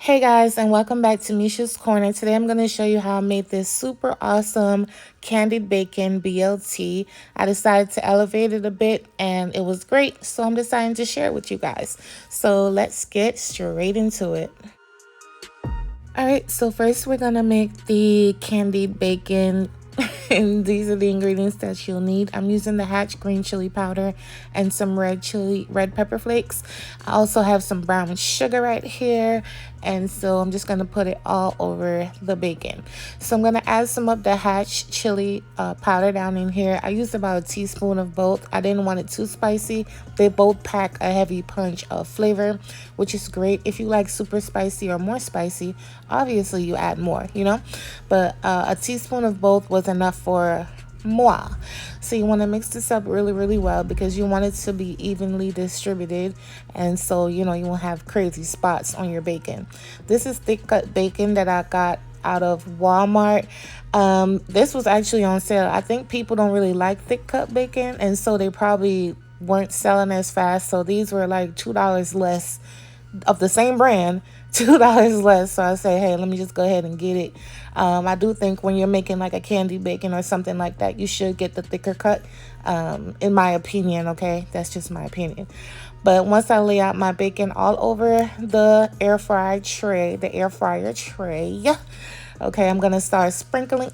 Hey guys, and welcome back to Misha's Corner. Today I'm going to show you how I made this super awesome candied bacon BLT. I decided to elevate it a bit and it was great, so I'm deciding to share it with you guys. So let's get straight into it. Alright, so first we're going to make the candied bacon. And these are the ingredients that you'll need. I'm using the Hatch green chili powder and some red pepper flakes. I also have some brown sugar right here, and so I'm just going to put it all over the bacon. So I'm going to add some of the Hatch chili powder down in here. I used about a teaspoon of both. I didn't want it too spicy. They both pack a heavy punch of flavor, which is great. If you like super spicy or more spicy, obviously you add more, but a teaspoon of both was enough for moi. So you want to mix this up really well because you want it to be evenly distributed, and so you won't have crazy spots on your bacon. This is thick cut bacon that I got out of Walmart. This was actually on sale. I think people don't really like thick cut bacon, and so they probably weren't selling as fast, so these were like $2 less of the same brand, $2 less. So I say, hey, let me just go ahead and get it. I do think when you're making like a candied bacon or something like that, you should get the thicker cut, in my opinion. Okay, that's just my opinion. But once I lay out my bacon all over the air fryer tray, okay, I'm gonna start sprinkling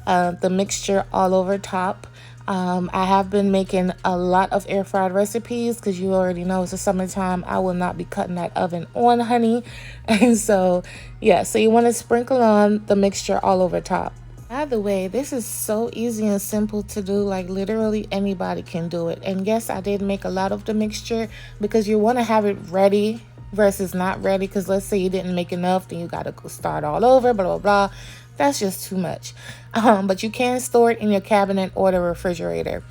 the mixture all over top. I have been making a lot of air fried recipes because you already know it's the summertime. I will not be cutting that oven on, honey. And so, yeah, so you want to sprinkle on the mixture all over top. By the way, this is so easy and simple to do. Like literally anybody can do it. And yes, I did make a lot of the mixture because you want to have it ready versus not ready. Because let's say you didn't make enough, then you got to go start all over, blah, blah, blah. That's just too much. But you can store it in your cabinet or the refrigerator.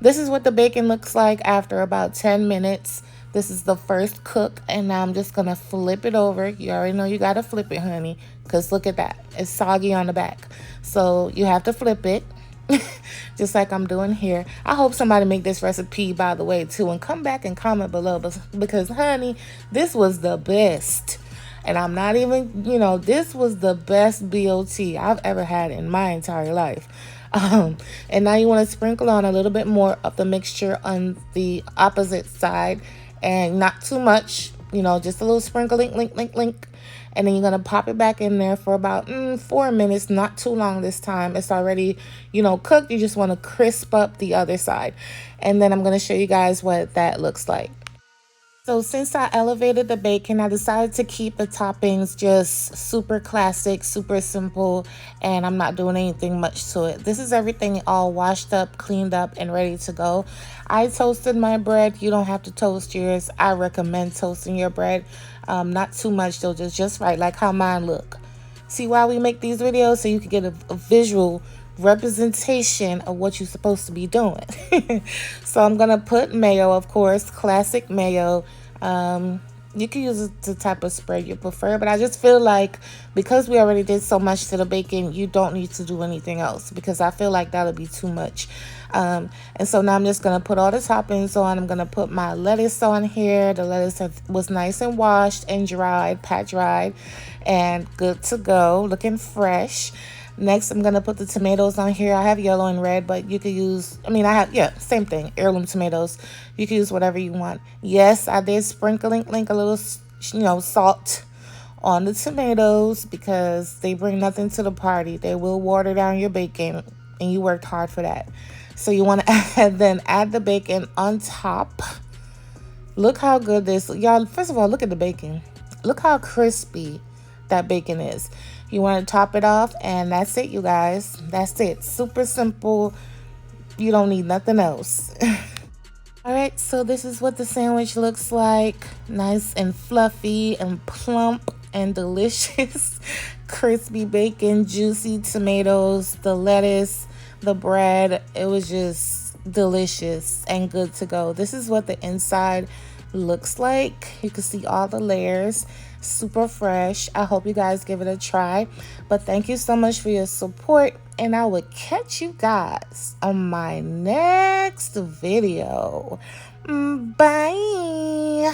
This is what the bacon looks like after about 10 minutes. This is the first cook, and now I'm just going to flip it over. You already know you got to flip it, honey, because look at that. It's soggy on the back. So you have to flip it, just like I'm doing here. I hope somebody make this recipe, by the way, too, and come back and comment below because, honey, this was the best. And I'm not even, this was the best BLT I've ever had in my entire life. And now you want to sprinkle on a little bit more of the mixture on the opposite side, and not too much, just a little sprinkling, link. And then you're going to pop it back in there for about 4 minutes, not too long this time. It's already, cooked. You just want to crisp up the other side. And then I'm going to show you guys what that looks like. So since I elevated the bacon, I decided to keep the toppings just super classic, super simple, and I'm not doing anything much to it. This is everything all washed up, cleaned up, and ready to go. I toasted my bread. You don't have to toast yours. I recommend toasting your bread. Not too much though, just right, like how mine look. See why we make these videos? So you can get a visual representation of what you're supposed to be doing. So I'm gonna put mayo, of course, classic mayo. You can use the type of spread you prefer, but I just feel like because we already did so much to the bacon, you don't need to do anything else because I feel like that'll be too much. And so now I'm just gonna put all the toppings on. I'm gonna put my lettuce on here. The lettuce was nice and washed and dried, pat dried, and good to go, looking fresh. Next, I'm going to put the tomatoes on here. I have yellow and red, but you could use, same thing, heirloom tomatoes. You can use whatever you want. Yes, I did sprinkle a little, salt on the tomatoes because they bring nothing to the party. They will water down your bacon, and you worked hard for that. So you want to add the bacon on top. Look how good this, y'all, first of all, look at the bacon. Look how crispy that bacon is. You want to top it off, and that's it, you guys. That's it. Super simple. You don't need nothing else. All right, so this is what the sandwich looks like. Nice and fluffy and plump and delicious. Crispy bacon, juicy tomatoes, the lettuce, the bread. It was just delicious and good to go. This is what the inside looks like. You can see all the layers. Super fresh. I hope you guys give it a try. But thank you so much for your support, and I will catch you guys on my next video. Bye.